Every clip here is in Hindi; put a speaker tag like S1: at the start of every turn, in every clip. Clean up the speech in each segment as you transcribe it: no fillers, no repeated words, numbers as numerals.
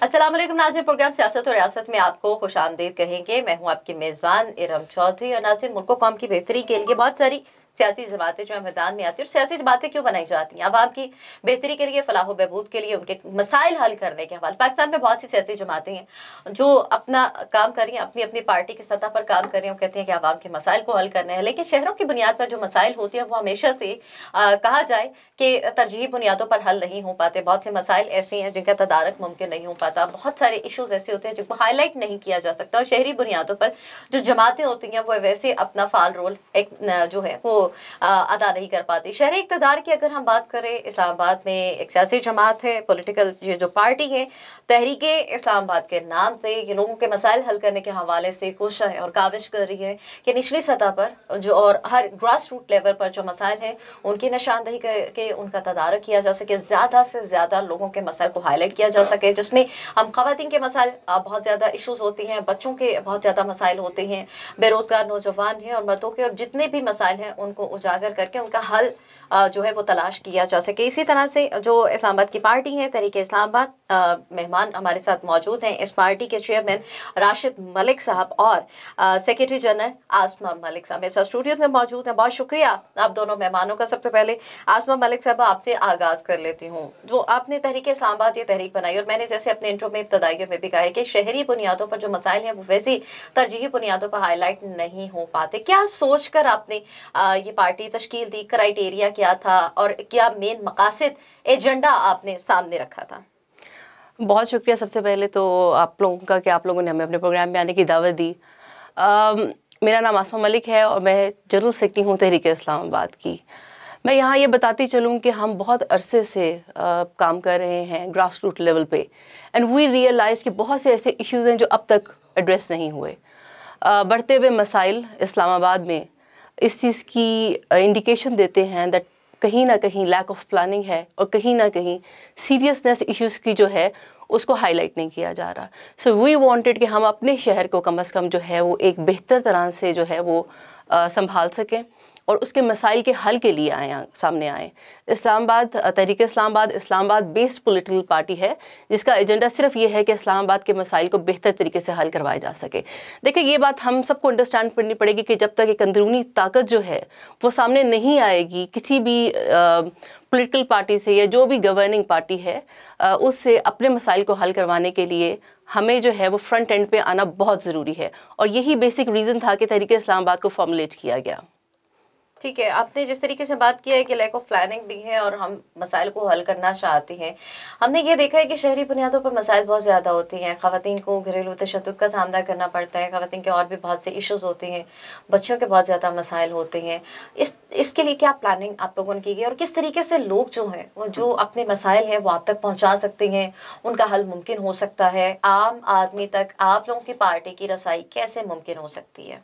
S1: अस्सलाम वालेकुम नाज़रीन, प्रोग्राम सियासत और रियासत में आपको खुशामदीद कहेंगे। मैं हूं आपकी मेज़बान इरम चौधरी। और नाज़रीन, मुल्क कौम की बेहतरी के लिए बहुत सारी सियासी जमातें जो है मैदान में आती है। और सियासी जमातें क्यों बनाई जाती हैं? आवाम की बेहतरी के लिए, फलाह बहबूद के लिए, उनके मसाइल हल करने के हवाले। पाकिस्तान में बहुत सी सियासी जमातें हैं जो अपना काम कर रही हैं, अपनी अपनी पार्टी की सतह पर काम कर रही हैं। कहते हैं कि आवाम के मसाइल को हल करना है, लेकिन शहरों की बुनियाद पर जो मसाइल होती हैं वो हमेशा से कहा जाए कि तरजीही बुनियादों पर हल नहीं हो पाते। बहुत से मसाइल ऐसे हैं जिनका तदारक मुमकिन नहीं हो पाता। बहुत सारे इश्यूज ऐसे होते हैं जिनको हाईलाइट नहीं किया जा सकता। और शहरी बुनियादों पर जो जमातें होती हैं वो वैसे अपना फाल रोल एक जो है वो अदा नहीं कर पाती। शहरी इक़्तिदार की अगर हम बात करें, इस्लामाबाद में एक सियासी जमात है, पॉलिटिकल ये जो पार्टी है तहरीके इस्लामाबाद के नाम से, ये लोगों के मसाइल हल करने के हवाले से कोशिश है और काविश कर रही है कि निचली सतह पर जो और हर ग्रास रूट लेवल पर जो मसाइल हैं उनकी निशानदही करके उनका तदारक किया जा सके, ज़्यादा से ज़्यादा लोगों के मसाइल को हाईलाइट किया जा सके, जिसमें हम ख़वातीन के मसाइल बहुत ज़्यादा इशूज़ होती हैं, बच्चों के बहुत ज़्यादा मसाइल होते हैं, बेरोज़गार नौजवान हैं और मर्दों के, और जितने भी मसाइल हैं उनको उजागर करके उनका हल जो है वो तलाश किया जा सके। इसी तरह से जो इस्लामाबाद की पार्टी है तहरीके इस्लामाबाद, मेहमान हमारे साथ मौजूद हैं इस पार्टी के चेयरमैन राशिद मलिक साहब और सेक्रेटरी जनरल आसमा मलिक साहब मेरे साथ स्टूडियो में मौजूद हैं। बहुत शुक्रिया आप दोनों मेहमानों का। सबसे पहले आसमा मलिक साहब, आपसे आगाज़ कर लेती हूँ। जो आपने तहरीके इस्लामाबाद ये तहरीक बनाई, और मैंने जैसे अपने इंट्रो में इब्तदाइयों में भी कहा है कि शहरी बुनियादों पर जो मसाइल हैं वो वैसी तरजीही बुनियादों पर हाईलाइट नहीं हो पाते। क्या सोच कर आपने ये पार्टी तश्कील दी? क्राइटेरिया क्या था और क्या मेन मकासद एजेंडा आपने सामने रखा था?
S2: बहुत शुक्रिया सबसे पहले तो आप लोगों का कि आप लोगों ने हमें अपने प्रोग्राम में आने की दावत दी। मेरा नाम आसमा मलिक है और मैं जनरल सेक्रेटरी हूँ तहरीके इस्लामाबाद की। मैं यहाँ ये बताती चलूँ कि हम बहुत अरसे से काम कर रहे हैं ग्रास रूट लेवल पे, एंड वी रियलाइज़ कि बहुत से ऐसे इश्यूज़ हैं जो अब तक एड्रेस नहीं हुए। बढ़ते हुए मसाइल इस्लामाबाद में इस चीज़ की इंडिकेशन देते हैं दैट कहीं ना कहीं लैक ऑफ प्लानिंग है और कहीं ना कहीं सीरियसनेस इश्यूज़ की जो है उसको हाईलाइट नहीं किया जा रहा। सो वी वांटेड कि हम अपने शहर को कम से कम जो है वो एक बेहतर तरह से जो है वो संभाल सकें और उसके मसाइल के हल के लिए सामने आए। इस्लामाबाद तहरीक इस्लामाबाद बेस्ड पॉलिटिकल पार्टी है जिसका एजेंडा सिर्फ ये है कि इस्लामाबाद के मसाइल को बेहतर तरीके से हल करवाया जा सके। देखिए, ये बात हम सबको अंडरस्टैंड करनी पड़ेगी कि जब तक एक अंदरूनी ताकत जो है वो सामने नहीं आएगी किसी भी पॉलिटिकल पार्टी से या जो भी गवर्निंग पार्टी है उससे अपने मसाइल को हल करवाने के लिए हमें जो है वो फ्रंट एंड पे आना बहुत ज़रूरी है। और यही बेसिक रीज़न था कि तहरीक इस्लामाबाद को फॉर्मुलेट किया गया।
S1: ठीक है, आपने जिस तरीके से बात की है कि लैक ऑफ प्लानिंग भी है और हम मसाइल को हल करना चाहते हैं। हमने ये देखा है कि शहरी बुनियादों पर मसाइल बहुत ज़्यादा होती हैं। ख़वातीन को घरेलू तशद्दुद का सामना करना पड़ता है, ख़वातीन के और भी बहुत से इश्यूज़ होते हैं, बच्चों के बहुत ज़्यादा मसाइल होते हैं। इसके लिए क्या प्लानिंग आप लोगों ने की गई और किस तरीके से लोग जो हैं वो जो अपने मसाइल हैं वो आप तक पहुँचा सकते हैं, उनका हल मुमकिन हो सकता है? आम आदमी तक आप लोगों की पार्टी की रसाई कैसे मुमकिन हो सकती है?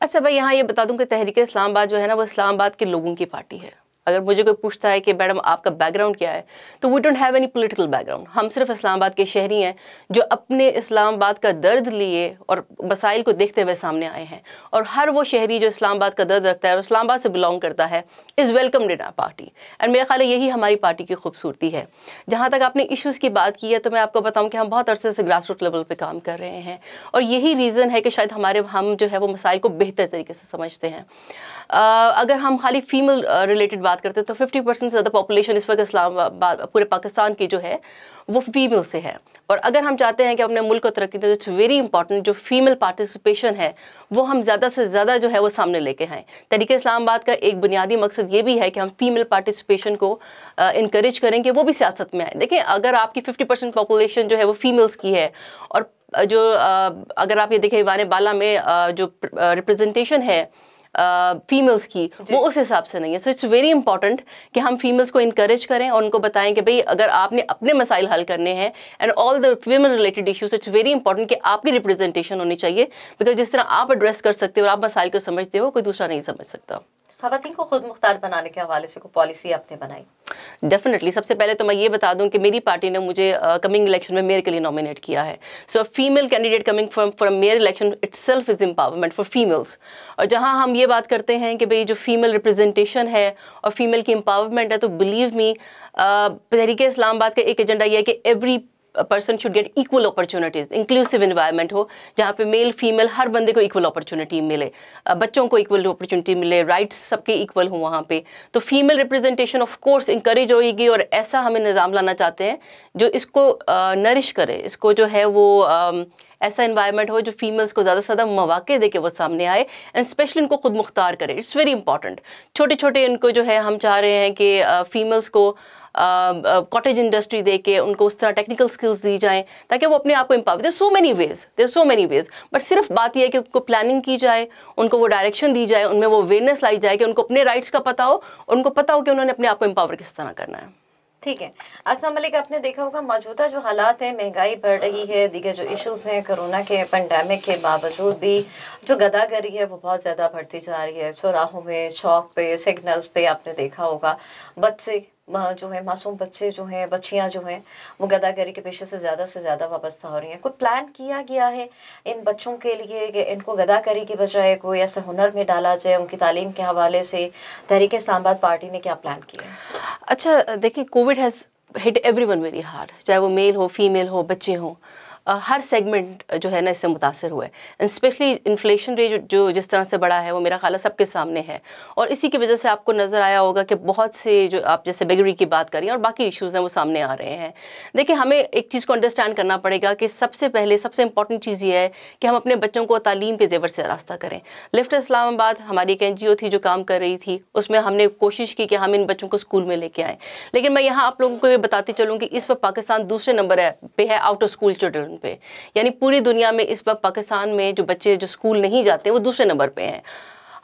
S2: अच्छा भाई, यहाँ ये बता दूं कि तहरीक इस्लामाबाद जो है ना वो इस्लामाबाद के लोगों की पार्टी है। अगर मुझे कोई पूछता है कि मैडम आपका बैकग्राउंड क्या है, तो we don't have any political background. हम सिर्फ इस्लामाबाद के शहरी हैं जो अपने इस्लामाबाद का दर्द लिए और मसाइल को देखते हुए सामने आए हैं। और हर वो शहरी जो इस्लामाबाद का दर्द रखता है और इस्लामाबाद से बिलोंग करता है is welcomed in our party. And मेरा ख्याल है यही हमारी पार्टी की खूबसूरती है। जहाँ तक आपने इशूज़ की बात की है तो मैं आपको बताऊँ कि हम बहुत अरसे से ग्रास रूट लेवल पर काम कर रहे हैं और यही रीज़न है कि शायद हम जो है वो मसाइल को बेहतर तरीके से समझते हैं। अगर हम खाली फीमेल रिलेटेड बात करते हैं तो 50% से ज़्यादा पॉपुलेशन इस वक्त इस्लामाबाद पूरे पाकिस्तान की जो है वो फीमेल से है। और अगर हम चाहते हैं कि अपने मुल्क को तरक्की दें तो इट्स वेरी इंपॉर्टेंट जो फीमेल पार्टिसिपेशन है वो हम ज़्यादा से ज़्यादा जो है वो सामने लेके आएँ। तहरीक इस्लामाबाद का एक बुनियादी मकसद ये भी है कि हम फीमेल पार्टिसिपेशन को इनकरेज करें कि वो भी सियासत में आए। देखिए, अगर आपकी 50% पॉपुलेशन जो है वो फीमेल्स की है और जो अगर आप ये देखें वाने बाला में जो रिप्रेजेंटेशन है फीमेल्स की वो उस हिसाब से नहीं है। सो इट्स वेरी इंपॉर्टेंट कि हम फीमेल्स को इनकरेज करें और उनको बताएं कि भाई अगर आपने अपने मसाइल हल करने हैं and all the female related issues, it's very important कि आपकी रिप्रेजेंटेशन होनी चाहिए। बिकॉज जिस तरह आप एड्रेस कर सकते हो और आप मसाइल को समझते हो कोई दूसरा नहीं समझ सकता।
S1: ख़वातीन को खुद मुख्तार बनाने के हवाले से कोई पॉलिसी आपने बनाई?
S2: डेफिनेटली। सबसे पहले तो मैं ये बता दूं कि मेरी पार्टी ने मुझे कमिंग इलेक्शन में मेयर के लिए नॉमिनेट किया है। So female candidate coming from mayor election itself is empowerment for females. और जहां हम ये बात करते हैं कि भाई जो फीमेल रिप्रेजेंटेशन है और फीमेल की एम्पावरमेंट है, तो बिलीव मी तहरीक इस्लामाबाद का एक एजेंडा ये है कि every person should get equal opportunities, inclusive environment हो जहाँ पे मेल फीमेल हर बंदे को इक्वल अपॉर्चुनिटी मिले, बच्चों को इक्वल अपॉर्चुनिटी मिले, राइट्स सबके इक्वल हो वहाँ पे। तो female representation of course encourage होगी, और ऐसा हमें निज़ाम लाना चाहते हैं जो इसको नरिश करे, इसको जो है वो ऐसा इन्वायरमेंट हो जो फीमेल्स को ज़्यादा से ज़्यादा मौके दे के वो सामने आए, एंड स्पेशली इनको खुद मुख्तार करे। It's very important. छोटे छोटे इनको जो है हम चाह रहे हैं कि फीमेल्स को कॉटेज इंडस्ट्री दे के उनको उस तरह टेक्निकल स्किल्स दी जाएं ताकि वो अपने आप को empower. There so many ways, but सिर्फ बात यह है कि उनको प्लानिंग की जाए, उनको वो डायरेक्शन दी जाए, उनमें वो अवेयरनेस लाई जाए कि उनको अपने राइट्स का पता हो, उनको पता हो कि उन्होंने अपने आप को एम्पावर किस तरह करना है।
S1: ठीक है। अस्सलाम वालेकुम। आपने देखा होगा मौजूदा जो हालात हैं, महंगाई बढ़ रही है, दीगर जो इश्यूज हैं, कोरोना के पेंडेमिक के बावजूद भी जो गदागरी है वो बहुत ज़्यादा बढ़ती जा रही है। चौराहों में, चौक पे, सिग्नल्स पे आपने देखा होगा बच्चे जो है, मासूम बच्चे जो हैं, बच्चियां जो हैं, वो गदागरी के पेशे से ज़्यादा वाबस्ता हो रही हैं। कोई प्लान किया गया है इन बच्चों के लिए कि इनको गदागरी की बजाय कोई ऐसा हुनर में डाला जाए? उनकी तालीम के हवाले से तहरीक इस्लामाबाद पार्टी ने क्या प्लान किया?
S2: अच्छा देखिए, Covid has hit everyone very hard, चाहे वो मेल हो, फीमेल हो, बच्चे हों, हर सेगमेंट जो है ना इससे मुतासर हुआ है। एंड स्पेशली इन्फ्लेशन रेट जो जिस तरह से बढ़ा है वो मेरा ख्याल है सबके सामने है, और इसी की वजह से आपको नज़र आया होगा कि बहुत से जो आप जैसे बेगरी की बात करिए और बाकी इश्यूज़ हैं वो सामने आ रहे हैं। देखिए, हमें एक चीज़ को अंडरस्टैंड करना पड़ेगा कि सबसे पहले सबसे इंपॉर्टेंट चीज़ ये है कि हम अपने बच्चों को तालीम के ज़ेवर से रास्ता करें। लिफ्ट इस्लामाबाद हमारी एक NGO थी जो काम कर रही थी, उसमें हमने कोशिश की कि हम इन बच्चों को स्कूल में लेके आएँ। लेकिन मैं यहाँ आप लोगों को ये बताती चलूँ कि इस वक्त पाकिस्तान दूसरे नंबर पे है आउट ऑफ स्कूल चिल्ड्रन पे, यानी पूरी दुनिया में इस वक्त पाकिस्तान में जो बच्चे जो स्कूल नहीं जाते वो दूसरे नंबर पे हैं।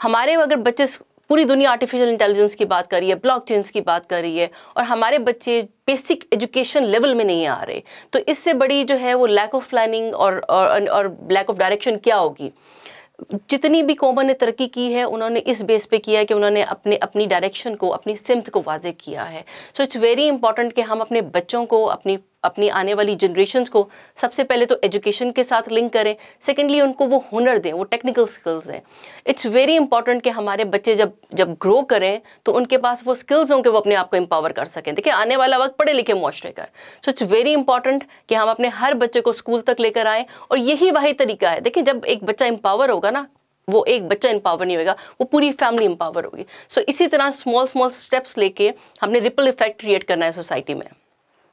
S2: हमारे अगर बच्चे, पूरी दुनिया आर्टिफिशियल इंटेलिजेंस की बात कर रही है, ब्लॉकचेन्स की बात कर रही है, और हमारे बच्चे बेसिक एजुकेशन लेवल में नहीं आ रहे, तो इससे बड़ी जो है वो लैक ऑफ प्लानिंग और लैक ऑफ डायरेक्शन क्या होगी। जितनी भी कौमों ने तरक्की की है उन्होंने इस बेस पे किया है कि उन्होंने अपनी डायरेक्शन को, अपनी सिमत को वाज़ेह किया है। सो इट्स वेरी इंपॉर्टेंट कि हम अपने बच्चों को, अपनी आने वाली जनरेशन्स को सबसे पहले तो एजुकेशन के साथ लिंक करें, सेकेंडली उनको वो हुनर दें, वो टेक्निकल स्किल्स दें। इट्स वेरी इंपॉर्टेंट कि हमारे बच्चे जब ग्रो करें तो उनके पास वो स्किल्स हों कि वो अपने आप को एम्पावर कर सकें। देखिए, आने वाला वक्त पढ़े लिखे मुआशरे का है। सो इट्स वेरी इंपॉर्टेंट कि हम अपने हर बच्चे को स्कूल तक लेकर आएँ, और यही वही तरीका है। देखिए, जब एक बच्चा एम्पावर होगा ना, वो एक बच्चा एम्पावर नहीं होगा, वो पूरी फैमिली एम्पावर होगी। सो इसी तरह स्मॉल स्टेप्स लेके हमने रिपल इफेक्ट क्रिएट करना है सोसाइटी में।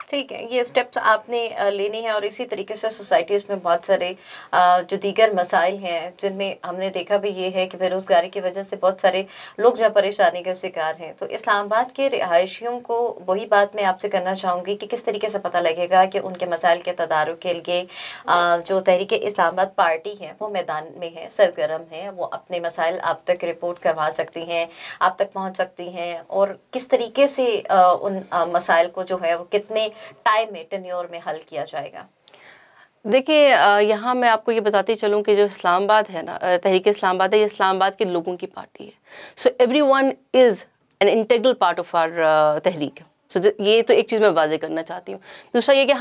S1: ठीक है, ये स्टेप्स आपने लेने हैं, और इसी तरीके से सोसाइटीज़ में बहुत सारे जो दीगर मसाइल हैं जिनमें हमने देखा भी ये है कि बेरोज़गारी की वजह से बहुत सारे लोग जो परेशानी का शिकार हैं। तो इस्लामाबाद के रिहायशियों को वही बात मैं आपसे करना चाहूँगी कि किस तरीके से पता लगेगा कि उनके मसाइल के तदारुक के लिए जो तहरीक इस्लामाबाद पार्टी है वो मैदान में है, सरगर्म है, वो अपने मसाइल आप तक रिपोर्ट करवा सकती हैं, आप तक पहुँच सकती हैं, और किस तरीके से उन मसाइल को जो है वो कितने टाइम में, टेन्योर में हल किया जाएगा?
S2: देखिए, यहाँ मैं आपको ये बताती चलूँ कि जो इस्लामाबाद है ना, तहरीक इस्लामाबाद है, ये इस्लामाबाद के लोगों की पार्टी है। So everyone is an integral part of our तहरीक। सो ये तो एक चीज़ मैं वाज़ेह करना चाहती हूँ। दूसरा ये कि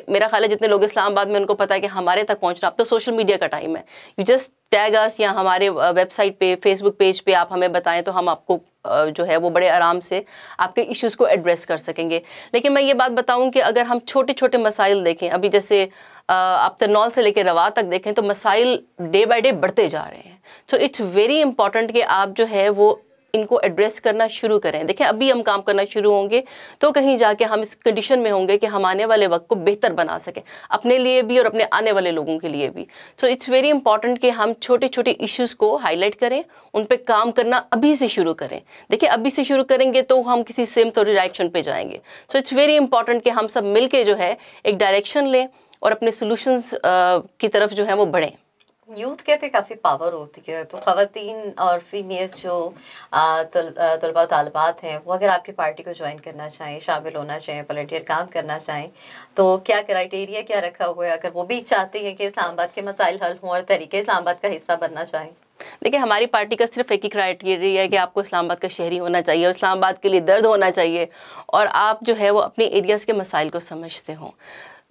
S2: मेरा ख्याल है जितने लोग इस्लामाबाद में, उनको पता है कि हमारे तक पहुँचना, अब तो सोशल मीडिया का टाइम है। यू जस्ट टैग अस, या हमारे वेबसाइट पे, फेसबुक पेज पे आप हमें बताएं तो हम आपको जो है वो बड़े आराम से आपके इश्यूज़ को एड्रेस कर सकेंगे। लेकिन मैं ये बात बताऊं कि अगर हम छोटे छोटे मसाइल देखें, अभी जैसे आप तरनौल से लेकर रवा तक देखें, तो मसाइल डे बाय डे बढ़ते जा रहे हैं। सो इट्स वेरी इंपॉर्टेंट कि आप जो है वो इनको एड्रेस करना शुरू करें। देखें, अभी हम काम करना शुरू होंगे तो कहीं जाके हम इस कंडीशन में होंगे कि हम आने वाले वक्त को बेहतर बना सकें, अपने लिए भी और अपने आने वाले लोगों के लिए भी। सो इट्स वेरी इंपॉर्टेंट कि हम छोटे छोटे इश्यूज़ को हाईलाइट करें, उन पे काम करना अभी से शुरू करें। देखिए, अभी से शुरू करेंगे तो हम किसी सिमत और डायरेक्शन पे जाएंगे। सो इट्स वेरी इंपॉर्टेंट कि हम सब मिल के जो है एक डायरेक्शन लें और अपने सोल्यूशंस की तरफ जो है वो बढ़ें।
S1: यूथ कहते काफ़ी पावर होती है, तो ख़वातीन और फीमेल जो तलबा तालिबात हैं, वो अगर आपकी पार्टी को ज्वाइन करना चाहें, शामिल होना चाहें, वॉलंटियर काम करना चाहें, तो क्या क्राइटेरिया क्या रखा हुआ है अगर वो भी चाहते हैं कि इस्लामाबाद के मसाइल हल हों और तहरीके इस्लामाबाद का हिस्सा बनना चाहें?
S2: देखिए, हमारी पार्टी का सिर्फ एक ही क्राइटेरिया है कि आपको इस्लामाबाद का शहरी होना चाहिए और इस्लामाबाद के लिए दर्द होना चाहिए, और आप जो है वो अपने एरियाज़ के मसाइल को समझते हों।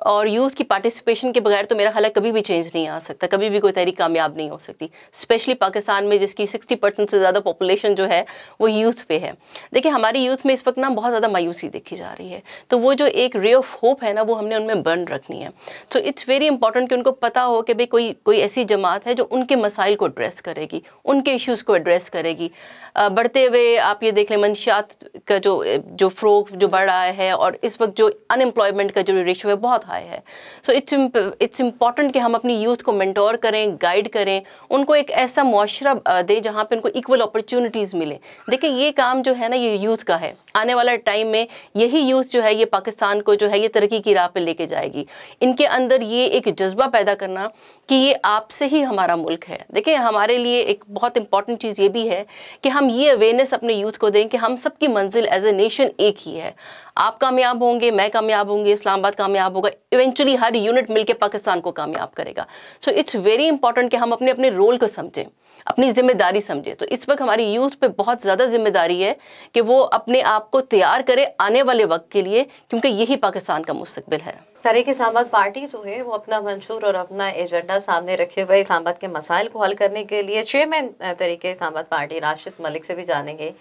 S2: और यूथ की पार्टिसिपेशन के बगैर तो मेरा ख्याल है कभी भी चेंज नहीं आ सकता, कभी भी कोई तहरीक कामयाब नहीं हो सकती, स्पेशली पाकिस्तान में जिसकी 60% से ज़्यादा पॉपुलेशन जो है वो यूथ पे है। देखिए हमारी यूथ में इस वक्त ना बहुत ज़्यादा मायूसी देखी जा रही है, तो वो जो एक रे ऑफ होप है ना वो हमने उनमें बर्न रखनी है। तो इट्स वेरी इंपॉर्टेंट कि उनको पता हो कि भाई कोई ऐसी जमात है जो उनके मसाइल को एड्रेस करेगी, उनके इश्यूज़ को एड्रेस करेगी। बढ़ते हुए आप ये देख लें मंशियात का जो फ़रोग जो बढ़ रहा है, और इस वक्त जो अनएम्प्लॉयमेंट का जो रेशो है बहुत हाई है। सो इट्स इम्पॉर्टेंट कि हम अपनी यूथ को मेंटोर करें, गाइड करें, उनको एक ऐसा मुआशरा दें जहाँ पे उनको इक्वल अपॉर्चुनिटीज़ मिले। देखिए ये काम जो है ना ये यूथ का है, आने वाला टाइम में यही यूथ जो है ये पाकिस्तान को जो है ये तरक्की की राह पे लेके जाएगी। इनके अंदर ये एक जज्बा पैदा करना कि ये आपसे ही हमारा मुल्क है। देखिए हमारे लिए एक बहुत इंपॉर्टेंट चीज़ ये भी है कि हम ये अवेयरनेस अपने यूथ को दें कि हम सबकी मंजिल एज ए नेशन एक ही है। आप कामयाब होंगे, मैं कामयाब होंगे, इस्लामाबाद कामयाब होगा, इवेंचुअली हर यूनिट मिलके पाकिस्तान को कामयाब करेगा। सो इट्स वेरी इंपॉर्टेंट कि हम अपने अपने रोल को समझें, अपनी जिम्मेदारी समझे। तो इस वक्त हमारी यूथ पे बहुत ज़्यादा जिम्मेदारी है कि वो अपने आप को तैयार करे आने वाले वक्त के लिए, क्योंकि यही पाकिस्तान का मुस्तकबिल है।
S1: तहरीक इस्लामाबाद पार्टी जो है वो अपना मंशूर और अपना एजेंडा सामने रखे हुए इस्लामाबाद के मसाइल को हल करने के लिए चेयरमैन तहरीक इस्लामाबाद पार्टी राशिद मलिक से भी जानेंगे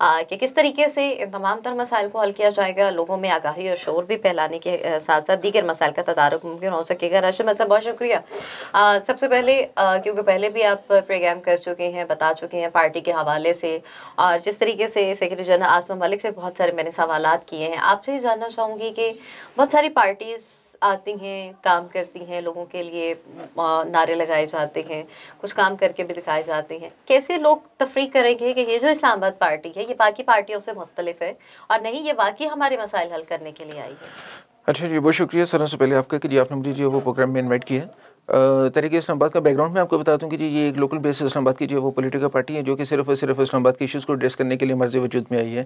S1: कि किस तरीके से इन तमाम तर मसाइल को हल किया जाएगा, लोगों में आगाही और शोर भी फैलाने के साथ साथ दीगर मसाइल का तदारुक मुमकिन हो सकेगा। राशिद मलिक साहब बहुत शुक्रिया। सबसे पहले क्योंकि पहले भी आप प्रोग्राम कर चुके हैं, बता चुके हैं पार्टी के हवाले से, और जिस तरीके से सेक्रेटरी जनरल आसमा मलिक से बहुत सारे मैंने सवालात किए हैं, आपसे ही जानना चाहूँगी कि बहुत सारी पार्टीज़ आती हैं, काम करती हैं, लोगों के लिए नारे लगाए जाते हैं, कुछ काम करके भी दिखाए जाते हैं। कैसे लोग तफरीक करेंगे कि ये जो इस्लामाबाद पार्टी है ये बाकी पार्टियों से मुख्तलिफ है और नहीं ये वाकई हमारे मसाइल हल करने के लिए आई है?
S3: अच्छा जी, बहुत शुक्रिया सर से पहले आपका कि जी आपने मुझे जो वो प्रोग्राम में इन्वाइट किया है। तरीके इस्लामाबाद का बैकग्राउंड मैं आपको बताता हूँ कि जी ये एक लोकल बेस इस्लामाबाद की जो वो पॉलिटिकल पार्टी है जो कि सिर्फ और सिर्फ इस्लामाबाद के इश्यूज़ को एड्रेस करने के लिए मर्ज़ वजूद में आई है।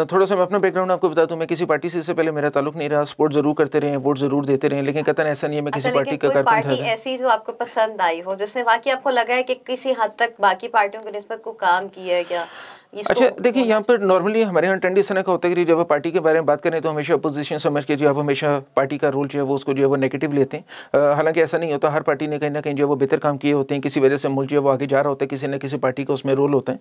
S3: थोड़ा सा मैं अपना बैकग्राउंड आपको बताता हूँ। मैं किसी पार्टी से इससे पहले मेरा ताल्लुक नहीं रहा, सपोर्ट ज़रूर करते रहे, वोट ज़रूर देते रहे, लेकिन कतन ऐसा नहीं है मैं किसी पार्टी का कारकुन था।
S1: ऐसी जो आपको पसंद आई हो जिसने वाकई आपको लगा है कि किसी हद तक बाकी पार्टियों की निस्बत को काम किया है क्या?
S3: अच्छा देखिए, यहाँ पर नॉर्मली हमारे यहाँ ट्रेंड इस तरह का होता है कि जब पार्टी के बारे में बात करें तो हमेशा अपोजिशन समझ के जो आप हमेशा पार्टी का रोल जो है वो उसको जो है वो नेगेटिव लेते हैं। हालांकि ऐसा नहीं होता, हर पार्टी ने कहीं ना कहीं जो है वो बेहतर काम किए होते हैं, किसी वजह से मुल्क जो है वो आगे जा रहा होता है, किसी न किसी पार्टी का उसमें रोल होता है।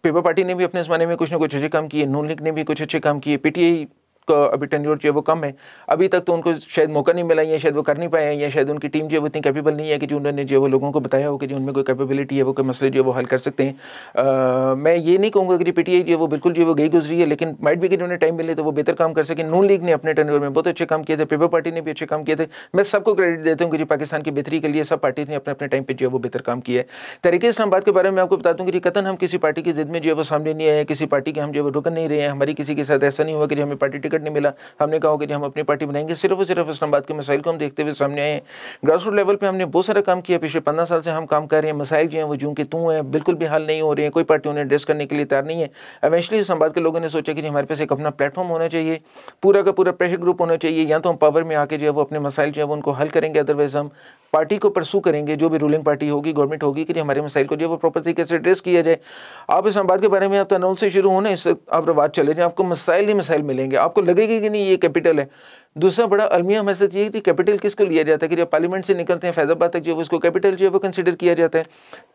S3: पीपल पार्टी ने भी अपने ज़माने में कुछ ना कुछ अच्छे काम किए, नून लीग ने भी कुछ अच्छे काम किए, पीटीआई का अभी टेन्योर जो है वो कम है, अभी तक तो उनको शायद मौका नहीं मिला, या शायद वो कर नहीं पाए, या शायद उनकी टीम जो है वो इतनी कैपेबल नहीं है कि जो उन्होंने जो है वो लोगों को बताया हो कि जो उनमें कोई कैपेबिलिटी है, वो कोई मसले जो है वो हल कर सकते हैं। मैं ये नहीं कहूँगा कि पीटीआई जो है वो बिल्कुल जो है वो गई गुजरी है, लेकिन माइट भी कि उन्हें टाइम मिले तो वो बेहतर काम कर सके। नून लीग ने अपने टेन्योर में बहुत अच्छे काम किए थे, पीपल पार्टी ने भी अच्छे काम किए थे। मैं सबको क्रेडिट देता हूँ कि पाकिस्तान की बेहतरी के लिए सब पार्टी ने अपने अपने टाइम पर जो है वो बेहतर काम किया है। तहरीक इस्लामाबाद के बारे में आपको बताता हूँ कि कतन हम किसी पार्टी की जिद में जो है वो सामने नहीं आए, किसी पार्टी के हम जो है वो रुकन नहीं रहे हैं। हमारी किसी के साथ ऐसा नहीं हुआ कि हमें पार्टी टिकट नहीं मिला, हमने कहा कि हम अपनी पार्टी बनाएंगे। सिर्फ और सिर्फ इस्लामाबाद के मसाइल को हम देखते हुए सामने आए हैं। ग्रास रूट लेवल पे हमने बहुत सारा काम किया, पिछले 15 साल से हम काम कर रहे हैं। मसाइल जो हैं वो जूं के तूं हैं, बिल्कुल भी हल नहीं हो रहे हैं, कोई पार्टी उन्हें एड्रेस करने के लिए तैयार नहीं है। इवेंचुअली इस्लामाबाद के लोगों ने सोचा कि हमारे पास एक अपना प्लेटफॉर्म होना चाहिए, पूरा का पूरा प्रेशर ग्रुप होना चाहिए, या तो हम पावर में आके जो है वो अपने मसाइल जो है वो उनको हल करेंगे, अदरवाइज हम पार्टी को परसू करेंगे, जो भी रूलिंग पार्टी होगी, गवर्नमेंट होगी, कि हमारे मसाइल को जो है वो प्रॉपर तरीके से एड्रेस किया जाए। आप इस्लामाबाद के बारे में आप तनौल से शुरू होना, इस आप रवाज चले जाए, आपको मसाइल ही मसाइल मिलेंगे, आपको लगेगा कि नहीं ये कैपिटल है। दूसरा बड़ा अलमिया मैसेज ये कि कैपिटल किसको लिया जाता है कि जब पार्लियामेंट से निकलते हैं फैजाबाद तक जो है उसको कैपिटल जो है वो कंसिडर किया जाता है।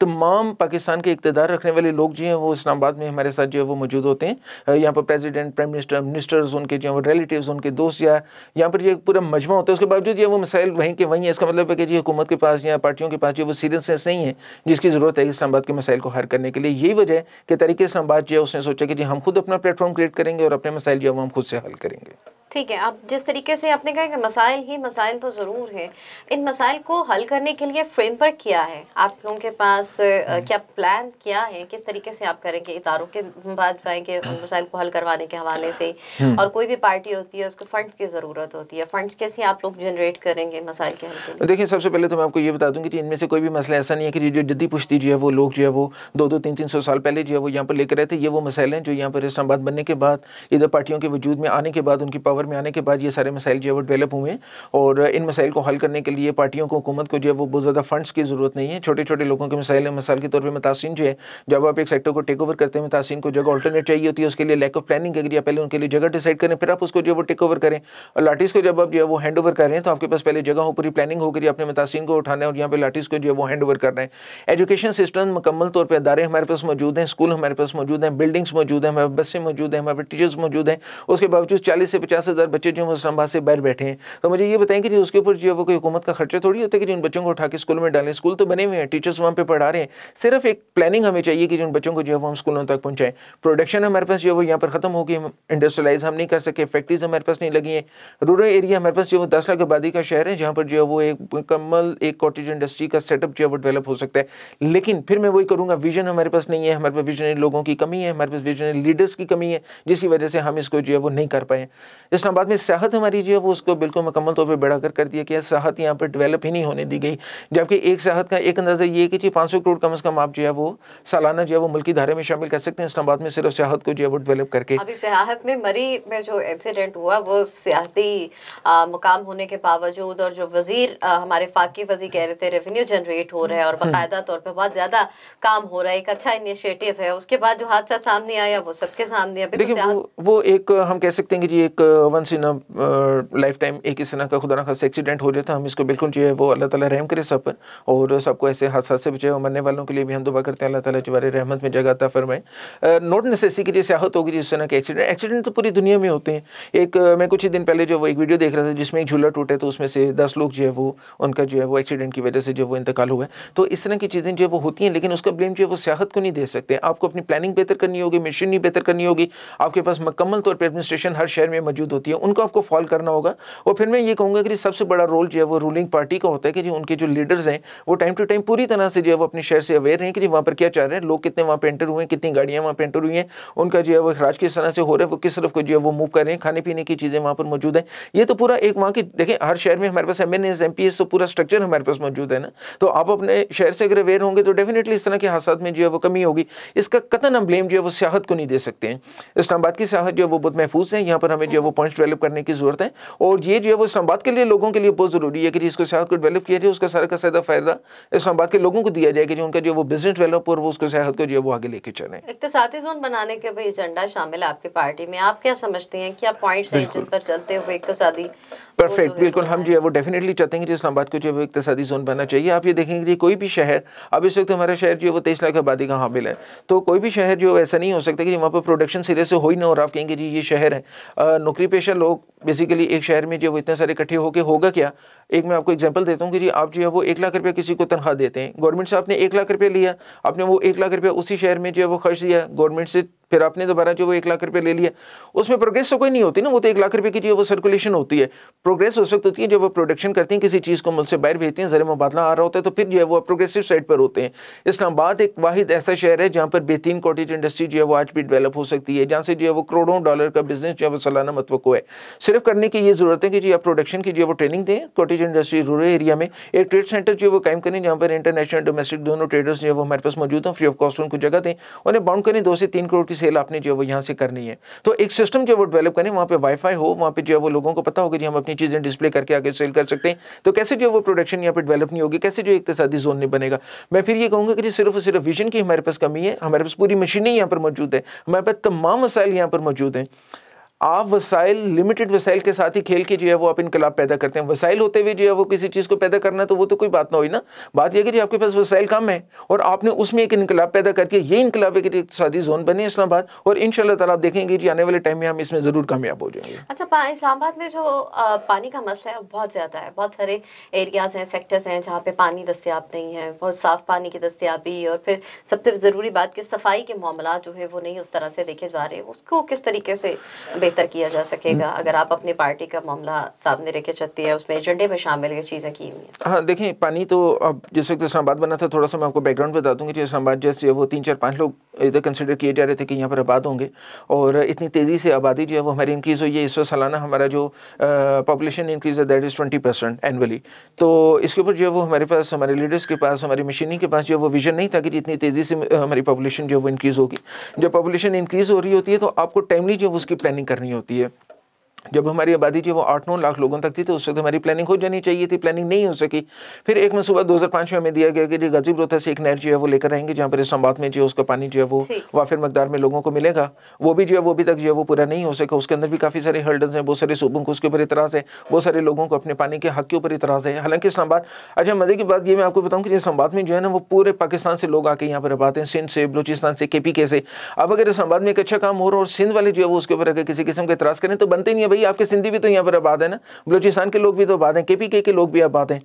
S3: तमाम पाकिस्तान के इक़्तिदार रखने वाले लोग जो हैं वो इस्लामाबाद में हमारे साथ जो है वो मौजूद होते हैं। यहाँ पर प्रेसिडेंट, प्राइम मिनिस्टर, मिनिस्टर्स, उनके जो है वो रिलेटिव्स, उनके दोस्त, या यहाँ पर जो पूरा मजमा होता है। उसके बावजूद ये वो मसाइल वहीं के वहीं है। इसका मतलब है कि जी हुकूमत के पास या पार्टियों के पास जो वो सीरियसनेस नहीं है जिसकी ज़रूरत है इस्लामाबाद के मसाइल को हल करने के लिए। यही वजह है कि तरीके इस्लामाबाद जो है उसने सोचा कि जी हम खुद अपना प्लेटफॉर्म क्रिएट करेंगे और अपने मसाइल जो है वो हम खुद से हल करेंगे।
S1: ठीक है, आप जिस तरीके से आपने कहा कि मसाइल ही मसाइल तो ज़रूर है, इन मसाइल को हल करने के लिए फ्रेमवर्क क्या है आप लोगों के पास? क्या प्लान क्या है, किस तरीके से आप करेंगे? इदारों के बाद जाएंगे उन मसाइल को हल करवाने के हवाले से, और कोई भी पार्टी होती है उसको फंड की ज़रूरत होती है, फंड्स कैसे आप लोग जनरेट करेंगे मसाइल के हल के लिए?
S3: देखिए, सबसे पहले तो मैं आपको ये बता दूं कि इनमें से कोई भी मसला ऐसा नहीं है कि जो जद्दी पुश्ती जो है वो लोग जो है वो 200-300 साल पहले जो है वो यहाँ पर लेकर आए थे। ये वो मसाइल हैं जो यहाँ पर इस्लामाबाद बनने के बाद, इधर पार्टियों के वजूद में आने के बाद, उनकी पावर पावर में आने के बाद ये सारे मसाइल जो है वो डेवलप हुए हैं, और इन मसाइल को हल करने के लिए पार्टियों को, हुकूमत को जो है वो बहुत ज़्यादा फंड्स की ज़रूरत नहीं है। छोटे छोटे लोगों के मसाइल हैं। मिसाल के तौर पर मतासीन जो है, जब आप एक सेक्टर को टेक ओवर करते हैं, मतासीन को जगह ऑल्टरनेट चाहिए होती है, उसके लिए लैक ऑफ प्लानिंग है। पहले उनके लिए जगह डिसाइड करें, फिर आप उसको जो है वो टेक ओवर करें। और लाठीज़ को जब आप जो है वो हैंड ओवर कर रहे हैं तो आपके पास पहले जगह हो, पूरी प्लानिंग हो गई, अपने मतासीन को उठाना है और यहाँ पे लाठीज़ को जो है वो हैंड ओवर करना है। एजुकेशन सिस्टम मुकम्मल तौर पर अदारे हमारे पास मौजूद हैं, स्कूल हमारे पास मौजूद हैं, बिल्डिंग्स मौजूद हैं, हमारे बसें मौजूद हैं, हमारे टीचर्स मौजूद हैं। उसके बावजूद 40 से 50 हज़ार बच्चे जो है इस्लामाबाद से बाहर बैठे हैं। तो मुझे ये बताएं कि जी उसके ऊपर जो है वो कोई हुकूमत का खर्चा थोड़ी होता है कि जिन बच्चों को उठा के स्कूल में डालें। स्कूल तो बने हुए हैं, टीचर्स वहाँ पे पढ़ा रहे हैं, सिर्फ एक प्लानिंग हमें चाहिए कि जिन बच्चों को जो है वो हम स्कूलों तक पहुँचाएं। प्रोडक्शन हमारे पास जो है वो यहाँ पर ख़त्म हो गई, इंडस्ट्रियलाइज हम नहीं कर सके, फैक्ट्रीज हमारे पास नहीं लगी हैं। रूरल एरिया हमारे पास जो वो 10 लाख आबादी का शहर है, जहाँ पर जो है वो एक मुकम्मल एक कॉटेज इंडस्ट्री का सेटअप जो है वो डेवलप हो सकता है। लेकिन फिर मैं वही करूँगा, विजन हमारे पास नहीं है, हमारे पास विजनरी लोगों की कमी है, हमारे पास विजनरी लीडर्स की कमी है, जिसकी वजह से हम इसको जो है वो नहीं कर पाए। इस्लामाबाद में सियाहत हमारी जो है वो उसको बिल्कुल मुकम्मल तौर पर बढ़ाकर कर दिया कि सियाहत यहाँ पर डेवलप ही नहीं होने दी गई। जबकि एक सियाहत का एक अंदाज़ा ये है कि जी 500 करोड़ कम से कम आप जो है वो सालाना जो है वो मुल्की धारे में शामिल कर सकते हैं इस्लामाबाद में, सिर्फ सियाहत को जो है वो डेवलप करके।
S1: अभी सियाहत में मरी में जो इंसिडेंट हुआ वो सियाहती मुकाम होने के बावजूद, और जो वजीर हमारे फाकी वजीर कह रहे थे रेवेन्यू जनरेट हो रहा है और बाकायदा तौर पे बहुत ज्यादा काम हो रहा है, एक अच्छा इनिशिएटिव है, उसके बाद जो हादसा सामने आया वो सबके सामने। अभी
S3: देखिए वो एक हम कह सकते हैं कि जी एक वंस इन लाइफ टाइम एक इस तरह का खुदा न खास्ता एक्सीडेंट हो जाता है। हम इसको बिल्कुल जो है वो अल्लाह ताला रहम करे सब पर, और सबको ऐसे हादसा से बचाए, और मरने वालों के लिए भी हम दुआ करते हैं अल्लाह ताला जवारे रहमत में जगह अता फरमाए। नोट नेसेसिटी की जो सियाहत होगी जिस तरह के एक्सीडेंट तो पूरी दुनिया में होते हैं। एक मैं कुछ ही दिन पहले जो वो एक वीडियो देख रहा था जिसमें एक झूला टूटे, तो उसमें से 10 लोग जो है वो उनका जो है वो एक्सीडेंट की वजह से जो वो इंतकाल हुआ है। तो इस तरह की चीज़ें जो वो होती हैं, लेकिन उसका ब्लेम जो है वो सियाहत को नहीं दे सकते। आपको अपनी प्लानिंग बेहतर करनी होगी, मिशन बेहतर करनी होगी, आपके पास मुकम्मल तौर पर एडमिनिस्ट्रेशन हर शहर में मौजूद होती है, उनको आपको फॉलो करना होगा। और फिर मैं ये कहूँगा कि सबसे बड़ा रोल जो है वो रूलिंग पार्टी का होता है कि जो उनके जो लीडर्स हैं वो टाइम टू टाइम पूरी तरह से जो है वो अपने शहर से अवेयर हैं कि जी वहाँ पर क्या चल रहा है, लोग कितने वहाँ पे एंटर हुए हैं, कितनी गाड़ियाँ वहाँ पे एंटर हुई हैं, उनका जो है वो अखराज किस तरह से हो रहा है, वो किस तरफ को जो है वो मूव कर रहे हैं, खाने पीने की चीज़ें वहाँ पर मौजूद है। ये तो पूरा एक वहाँ की देखें, हर शहर में हमारे पास MNAs MPs तो पूरा स्ट्रक्चर हमारे पास मौजूद है ना। तो आप अपने शहर से अगर अवेयर होंगे तो डेफिनेटली इस तरह के हादसा में जो है वो कमी होगी। इसका कतई हम ब्लेम जो है वो सियाहत को नहीं दे सकते हैं। इस्लामाबाद की सियाहत जो है वो बहुत महफूज है, यहाँ पर हमें जो है वो पॉइंट्स डेवलप करने की जरूरत है, और ये जो है वो इस्लामाबाद के लिए लोगों के लिए बहुत ज़रूरी है कि जिसको सियाहत को डेवलप किया जाए, उसका सारा का सारा फ़ायदा इस्लामाबाद के लोगों को दिया जाए कि जो उनका जो वो बिजनेस डेवलप और वो उसको सियाहत को जो है वो आगे लेके चलें।
S1: इक्तिसादी जोन बनाने के भी एजेंडा शामिल है आपकी पार्टी में, आप क्या समझते हैं, क्या पॉइंट्स हैं जिन पर चलते हुए इक्तिसादी?
S3: परफेक्ट, बिल्कुल हम जो है वो डेफिनेटली चाहते हैं कि इस्लामाबाद को जो है वो इक्तिसादी जोन बनना चाहिए। आप ये देखेंगे कि कोई भी शहर, अब इस वक्त हमारा शहर जो है वो 23 लाख आबादी का हामिल है, तो कोई भी शहर जो ऐसा नहीं हो सकता कि वहाँ पर प्रोडक्शन सिरे से हो ही ना, और आप कहेंगे जी ये शहर है। नौकरी पेशा लोग बेसिकली एक शहर में जो वो इतने सारे इकट्ठे होकर होगा क्या। एक मैं आपको एग्जांपल देता हूँ कि जी आप जो है वो 1 लाख रुपया किसी को तनख्वाह देते हैं, गवर्नमेंट से आपने 1 लाख रुपया लिया, आपने वो 1 लाख रुपया उसी शहर में जो है वो खर्च दिया गवर्नमेंट से, फिर आपने दोबारा जो वो 1 लाख रुपये ले लिया, उसमें प्रोग्रेस तो कोई नहीं होती ना। वो तो 1 लाख रुपये की जो वो सर्कुलेशन होती है, प्रोग्रेस उस वक्त होती है जब वो प्रोडक्शन करती हैं, किसी चीज़ को मुल्क से बाहर भेजते हैं, ज़र मुबादला आ रहा होता है, तो फिर जो है वो प्रोग्रेसिव साइड पर होते हैं। इस्लामाबाद एक वाहिद ऐसा शहर है जहाँ पर बेहतरीन कॉटेज इंडस्ट्री जो है वो आज भी डेवलप हो सकती है, जहाँ से जो है वो करोड़ों डॉलर का बिजनेस जो है वो सालाना मतवक्को है। सिर्फ करने की ये ज़रूरत है कि जी आप प्रोडक्शन की जो है वो ट्रेनिंग दें, कॉटेज इंडस्ट्री रूरल एरिया में एक ट्रेड सेंटर जो है वो कायम करें, जहाँ पर इंटरनेशनल डोमेस्टिक दोनों ट्रेडर्स जो है वो हमारे पास मौजूद हों, फ्री ऑफ कॉस्ट उनको जगह दें, उन्हें बाउंड करें। 2 से 3 करोड़ की सेल आपने जो है वो यहाँ से करनी है, तो एक सिस्टम जो वो डेवलप करें, वहाँ पे वाईफाई हो, वहाँ पे जो है वो लोगों को पता होगा कि हम अपनी चीज़ें डिस्प्ले करके आगे सेल कर सकते हैं। तो कैसे जो वो प्रोडक्शन यहाँ पे डेवलप नहीं होगी, कैसे जो इक्तिसादी जोन नहीं बनेगा। मैं फिर ये कहूँगा कि सिर्फ और सिर्फ विजन की हमारे पास कमी है, हमारे पास पूरी मशीनें यहाँ पर मौजूद है, हमारे पास तमाम वसाइल यहाँ पर मौजूद हैं। आप वसाइल लिमिटेड वसाइल के साथ ही खेल के जो है वो आप इनकलाब पैदा करते हैं। वसाइल होते हुए जो है वो किसी चीज़ को पैदा करना, तो वो तो कोई बात ना हुई ना। बात यह कि आपके पास वसाइल कम है और आपने उसमें एक इनकलाब पैदा करके ये इनकलाब है कि इक़्तिसादी जोन बने इस्लामाबाद, और इंशाल्लाह ताला आप देखेंगे जी आने वाले टाइम में हम इसमें ज़रूर कामयाब हो जाएंगे।
S1: अच्छा, इस्लामाबाद में जो पानी का मसला है बहुत ज़्यादा है, बहुत सारे एरियाज़ हैं, सेक्टर्स हैं जहाँ पे पानी दस्तियाब नहीं है, बहुत साफ़ पानी की दस्तियाबी, और फिर सबसे ज़रूरी बात कि सफाई के मामला जो है वो नहीं उस तरह से देखे जा रहे, उसको किस तरीके से बेहतर किया जा सकेगा अगर आप अपनी पार्टी का मामला सामने लेके चलती है, उसमें एजेंडे में शामिल ये चीज़ें की हुई हैं?
S3: हाँ देखें, पानी तो अब जिस वक्त इस्लामाबाद बना था, थोड़ा सा मैं आपको बैकग्राउंड बता दूँ कि इस्लामाबाद जैसे वो 3 4 5 लोग इधर कंसिडर किए जा रहे थे कि यहाँ पर आबाद होंगे, और इतनी तेज़ी से आबादी जो है वो हमारी इंक्रीज़ हुई है। इस वक्त सालाना हमारा जो पॉपुलेशन इंक्रीज़ है दैट इज़ 20% एनुअली। तो इसके ऊपर जो है वो हमारे पास, हमारे लीडर्स के पास, हमारी मशीनी के पास जो है वो विजन नहीं था कि इतनी तेज़ी से हमारी पॉपुलेशन जो है वो इंक्रीज़ होगी। जब पॉपुलेशन इंक्रीज़ हो रही होती है तो आपको टाइमली जो है उसकी प्लानिंग करनी होती है। जब हमारी आबादी जो वो 8-9 लाख लोगों तक थी तो उस वक्त हमारी प्लानिंग हो जानी चाहिए थी, प्लानिंग नहीं हो सकी। फिर एक मनसूबा 2005 में हमें दिया गया कि जी गाजीपुर रोहतक से एक नहर जो है वो लेकर आएंगे, जहाँ पर इस्लामाबाद में जो है उसका पानी जो है वो वाफिर मकदार में लोगों को मिलेगा। वो भी जो है वो अभी तक जो है वो पूरा नहीं हो सका। उसके अंदर भी काफ़ी सारे हर्डल्स हैं, बहुत सारे सूबों को उसके ऊपर इतराज़ है, बहुत सारे लोगों को अपने पानी के हक के ऊपर इतराज़ है। हालांकि इस्लामाबाद, अच्छा मज़े की बात ये मैं आपको बताऊँ कि इस्लामाबाद में जो है ना वो पूरे पाकिस्तान से लोग आके यहाँ पर आते हैं, सिंध से, बलूचिस्तान से, KPK से। अब अगर इस्लामाबाद में एक अच्छा काम हो रहा है और सिंध वाले जो है वो उसके ऊपर अगर किसी किस्म का इतराज़ करें तो बनते नहीं है भाई, आपके सिंधी भी तो यहाँ पर आबाद है ना, बलूचिस्तान के लोग भी तो आबाद हैं, KPK के लोग भी आबाद हैं।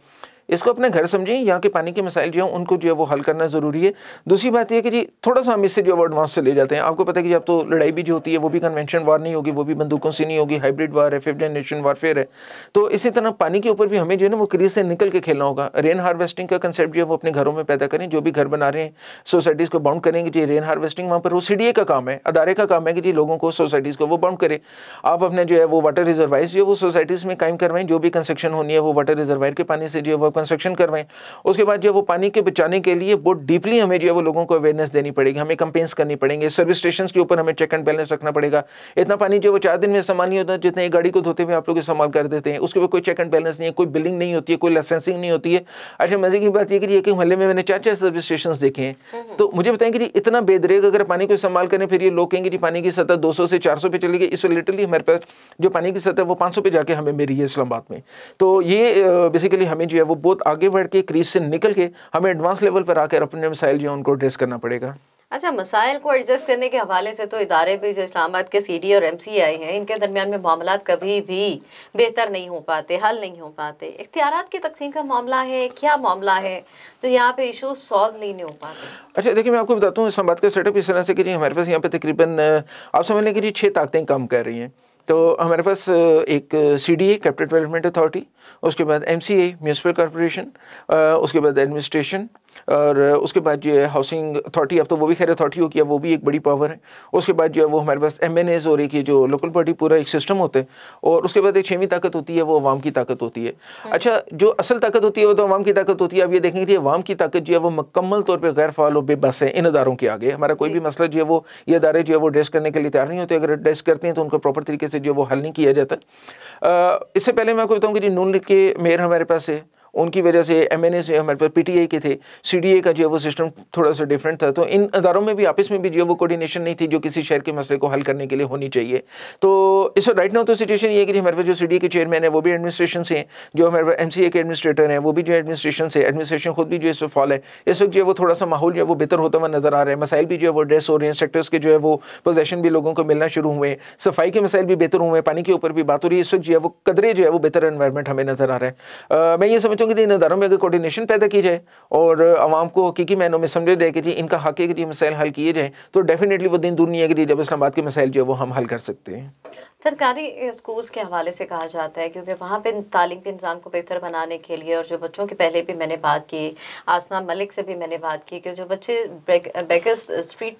S3: इसको अपने घर समझें, यहाँ के पानी के मसाइल जो हैं उनको जो है वो हल करना ज़रूरी है। दूसरी बात यह कि जी थोड़ा सा हम इससे जो है वो एडवांस से ले जाते हैं। आपको पता है कि अब तो लड़ाई भी जो होती है वो भी कन्वेंशन वार नहीं होगी, वो भी बंदूकों से नहीं होगी, हाइब्रिड वार है, 5th जनरेशन वारफेयर है। तो इसी तरह पानी के ऊपर भी हमें जो है ना वो क्रीज से निकल के खेलना होगा। रेन हार्वेस्टिंग का कंसेप्ट जो है वो अपने घरों में पैदा करें, जो भी घर बना रहे हैं सोसाइटीज़ को बाउंड करेंगे जी रेन हार्वेस्टिंग, वहाँ पर वो CDA का काम है, अदारे का काम है कि जी लोगों को, सोसाइटीज़ को वो बाउंड करे। आप अपने जो है वो वाटर रिजर्वाइज जो है वो सोसाइटीज़ में कायम करवाएं, जो भी कंस्ट्रक्शन होनी है वो वाटर रिजर्वायर के पानी से जो है वो कंस्ट्रक्शन करवाएं। उसके बाद जो वो पानी के बचाने के लिए बहुत डीपली हमें जो है वो लोगों को अवेयरनेस देनी पड़ेगी, हमें कैंपेन्स करनी पड़ेंगे, सर्विस स्टेशंस के ऊपर हमें चेक एंड बैलेंस रखना पड़ेगा। इतना पानी जो वो 4 दिन में इस्तेमाल नहीं होता जितने एक गाड़ी को धोते हुए आप लोग इस्तेमाल कर देते हैं, उसके ऊपर कोई चेक एंड बैलेंस नहीं है, कोई बिलिंग नहीं होती है, कोई लाइसेंसिंग नहीं होती है। अच्छा मजे की बात यह कि एक मोहल्ले में मैंने 4-4 सर्विस स्टेशन देखे हैं। तो मुझे बताएं कि इतना बेदरेग अगर पानी को इस्तेमाल करें, फिर ये लोग कहेंगे जी पानी की सतह 200 से 400 पे चली गई। इस लिटरली हमारे पास जो पानी की सतह वो 500 पे जाके हमें मिली है इस्लामाबाद में। तो ये बेसिकली हमें जो है वो बहुत आगे बढ़ के क्रीज से निकल के हमें एडवांस लेवल पर आकर अपने मसाइल जो है उनको एड्रेस करना पड़ेगा।
S1: अच्छा, मसाइल को एडजस्ट करने के हवाले से तो इदारे भी जो इस्लामाबाद के CD और MCI हैं, इनके दरमियान में मामलात कभी भी बेहतर नहीं हो पाते, हल नहीं हो पाते। इख्तियारात की तकसीम का मामला है, क्या मामला है, तो यहाँ पे इशूज सॉल्व नहीं हो पाते।
S3: अच्छा देखिए मैं आपको बताता हूँ इस्लामाबाद का सेटअप इस तरह से कि जी हमारे पास यहाँ पे तकरीबन आप समझ लें कि जी 6 ताकतें काम कर रही हैं। तो हमारे पास एक CDA कैपिटल डेवलपमेंट अथॉरिटी, उसके बाद MCA म्यूनसिपल कॉर्पोरेशन, उसके बाद एडमिनिस्ट्रेशन, और उसके बाद जो है हाउसिंग अथॉरिटी, अब तो वो भी खैर अथॉरिटी हो गया, वो भी एक बड़ी पावर है। उसके बाद जो है वो हमारे पास MNAs और एक ये जो लोकल बॉडी पूरा एक सिस्टम होता है। और उसके बाद एक 6वीं ताकत होती है, वो अवाम की ताकत होती है। अच्छा जो असल ताकत होती है वो तो अवाम की ताकत होती है। अब ये देखेंगे कि अवाम की ताकत जो है वो मुकम्मल तौर पर गैर फाल और बेबस है इन अदारों के आगे। हमारा कोई भी मसला जो है वो ये अदारे जो है वो एड्रेस करने के लिए तैयार नहीं होते। अगर एड्रेस करते हैं तो उनका प्रॉपर तरीके से जो वो हल नहीं किया जाता। इससे पहले मैं आपको बताऊँ कि जी नून लीग के मेयर हमारे पास है, उनकी वजह से MNAs जो हमारे पास PTI के थे, CDA का जो है वो सिस्टम थोड़ा सा डिफरेंट था। तो इन अदारों में भी आपस में भी जो है वो कोऑर्डिनेशन नहीं थी जो किसी शहर के मसले को हल करने के लिए होनी चाहिए। तो इस राइट नाउ तो सिचुएशन ये है कि हमारे पास जो CDA के चेयरमैन है वो भी एडमिनिस्ट्रेशन से हैं, जो हमारे पास MCA के एडमिनिस्ट्रेटर हैं वो भी जो एडमिनिस्ट्रेशन से, एडमिनिस्ट्रेशन खुद भी जो है फॉल है। इस वक्त जो है वो थोड़ा सा माहौल जो है वो बेहतर होता हुआ नजर आ रहा है। मसाइल भी जो है वो एड्रेस हो रहे हैं, सेक्टर्स के जो है वो पोजेशन भी लोगों को मिलना शुरू हुए, सफाई के मसाइल भी बेहतर हुए, पानी के ऊपर भी बात हो रही है। इस वक्त जो है वो कदरे जो है वो बेहतर एनवायरमेंट हमें नजर आ रहा है। मैं ये समझता हूँ कि इन अदारों में कोऑर्डिनेशन पैदा की जाए और आवाम को हकीकी मायनों में समझे जाए कि जी इनका हक है कि मसाइल हल किए जाएं, तो डेफिनेटली वो दिन दूर नहीं है कि जब इस्लामाबाद के मसाइल जो है वो हम हल कर सकते हैं।
S1: सरकारी स्कूल्स के हवाले से कहा जाता है क्योंकि वहाँ पे तालीम के निज़ाम को बेहतर बनाने के लिए, और जो बच्चों की पहले भी मैंने बात की, आसमा मलिक से भी मैंने बात की कि जो बच्चे बेकर्स स्ट्रीट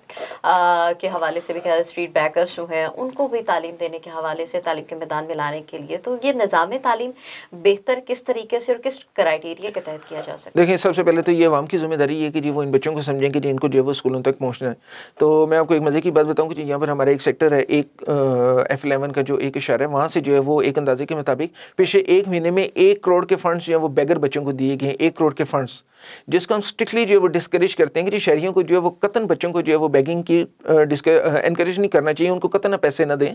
S1: के हवाले से भी कहा, स्ट्रीट बैकर्स जो हैं उनको भी तालीम देने के हवाले से तालीम के मैदान में लाने के लिए, तो ये निज़ाम तालीम बेहतर किस तरीके से और किस क्राइटेरिया के तहत किया जा सकता है?
S3: देखिए सबसे पहले तो ये आवाम की जिम्मेदारी है कि जी वो इन बच्चों को समझें कि जी इनको जो है वो स्कूलों तक पहुँचना है। तो मैं आपको एक मज़े की बात बताऊँ कि जी यहाँ पर हमारा एक सेक्टर है, एक F11 का जो एक इशारा है, वहाँ से जो है वो एक अंदाजे के मुताबिक पिछले 1 महीने में 1 करोड़ के फंड्स जो है वो बेगर बच्चों को दिए गए हैं। 1 करोड़ के फंड्स, जिसको हम स्ट्रिक्टली जो है वो डिस्करेज करते हैं कि शहरियों को जो है वो कतन बच्चों को जो है वो बेगिंग की एनकरेज नहीं करना चाहिए, उनको कतन पैसे न दें।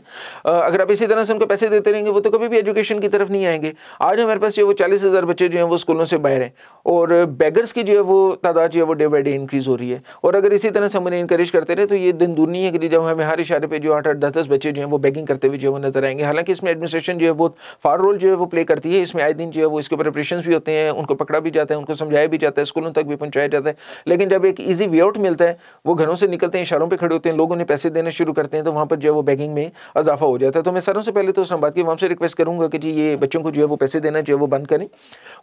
S3: अगर आप इसी तरह से उनको पैसे देते रहेंगे वो तो कभी भी एजुकेशन की तरफ नहीं आएंगे। आज हमारे पास जो वो 40,000 बच्चे जो हैं वो स्कूलों से बाहर हैं और बेगर्स की जो है वो तादाद जो है वो डे बाई डे इंक्रीज हो रही है। और अगर इसी तरह से हम उन्हें इंकरेज करते रहे तो ये दिन दूर नहीं है कि जब हमें हर इशारे पे जो 8-8, 10-10 बच्चे जो हैं वो बेगिंग करते हुए जो है वो नजर आएंगे। हालांकि इसमें एडमिनिस्ट्रेशन जो है बहुत फार रोल जो है वो प्ले करती है। इसमें आए दिन जो है वो इसके ऊपर ऑपरेशंस भी होते हैं, उनको पकड़ा भी जाता है, उनको समझाया भी जाता है, स्कूलों तक भी पहुंचाया जाता है। लेकिन जब एक ईजी वे आउट मिलता है, वो घरों से निकलते हैं, इशारों पे खड़े होते हैं, लोग उन्हें पैसे देने शुरू करते हैं, तो वहाँ पर जो है वो बैगिंग में इजाफा हो जाता है। तो मैं सारों से पहले तो इस्लामाबाद की आवाम से रिक्वेस्ट करूँगा कि जी ये बच्चों को जो है वो पैसे देना जो है वो बंद करें।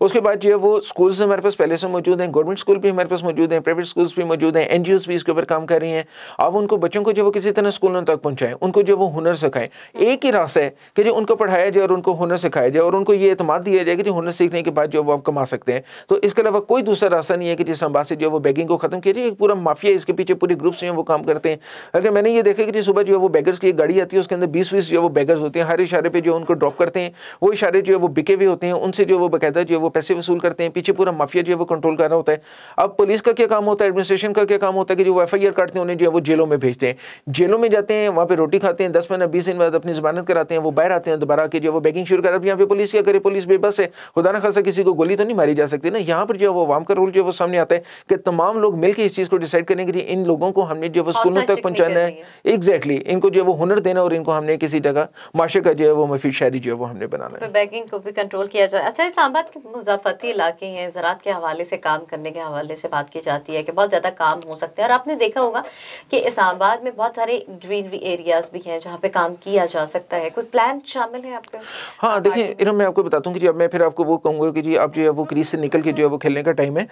S3: उसके बाद जो है वो स्कूल्स हमारे पास पहले से मौजूद हैं, गवर्नमेंट स्कूल भी हमारे पास मौजूद हैं, प्राइवेट स्कूल्स भी मौजूद हैं, NGOs भी इसके ऊपर काम कर रही हैं। अब उनको बच्चों को जो वो किसी तरह स्कूलों तक पहुँचाएं, उनको जो वो हुनर सिखाएं। एक ही रास्ता है कि जो उनको पढ़ाया जाए और उनको हुनर सिखाया जाए और उनको ये एतमाद दिया जाए कि जो हुनर सीखने के बाद जो वो आप कमा सकते हैं। तो इसके अलावा कोई दूसरा रास्ता नहीं है कि जिस इस्लामाबाद से जो वो बैगिंग को खत्म किया जाए। एक पूरा माफिया, इसके पीछे पूरे ग्रुप्स जो हैं वो काम करते हैं। अगर मैंने ये देखा कि सुबह जो है वो बैगर्स की एक गाड़ी आती है, उसके अंदर 20-20 जो है वो बैगर्स होते हैं, हर इशारे पे जो उनको ड्रॉप करते हैं, वो इशारे जो है वो बिके हुए होते हैं, उनसे जो वो बाकायदा जो है वो पैसे वसूल करते हैं। पीछे पूरा माफिया जो है वो कंट्रोल कर रहा होता है। अब पुलिस का क्या काम होता है, एडमिनिस्ट्रेशन का क्या काम होता है कि जो वो FIR काटते हैं, उन्हें जो है वो जेलों में भेजते हैं, जेलों में जाते हैं, वहाँ पे रोटी खाते हैं, 10-15-20 दिन बाद अपनी जमानत कराते हैं, वो बाहर आते हैं, दोबारा के जो वो बैगिंग शुरू कर। अब यहाँ पे पुलिस क्या करे, पुलिस बेबस है, खुदा ना खासा किसी को गोली तो नहीं मारी जा सकती ना। यहाँ पर जो है वो अवाम का रोल जो है वो सामने आता है कि तमाम लोग मिलकर इस चीज़ को डिसाइड करेंगे कि इन लोगों को हमने जो वो स्कूलों तक पहुँचाना है, एग्जैक्टली इनको जो है वो हुनर देना और इनको हमने किसी जगह माशरे का जो है वो मफीद शहरी जो है वो हमने बनाना है,
S1: बैगिंग को भी कंट्रोल किया जाए। अच्छा, इस्लामाबाद के मुज़ाफ़ती इलाके हैं, ज़राअत के हवाले से काम करने के हवाले से बात की जाती है कि बहुत ज़्यादा काम हो सकते हैं, और आपने देखा होगा कि इस्लामाबाद में बहुत सारे ग्रीनरी एरियाज भी हैं जहाँ पे काम किया जा सकता है। कोई प्लान शामिल है आपके?
S3: हाँ देखिए इरम, मैं आपको बताता हूँ कि जी अब मैं फिर आपको वो कहूँगा कि जी अब जो है वो क्रीज से निकल के जो है वो खेलने का टाइम है।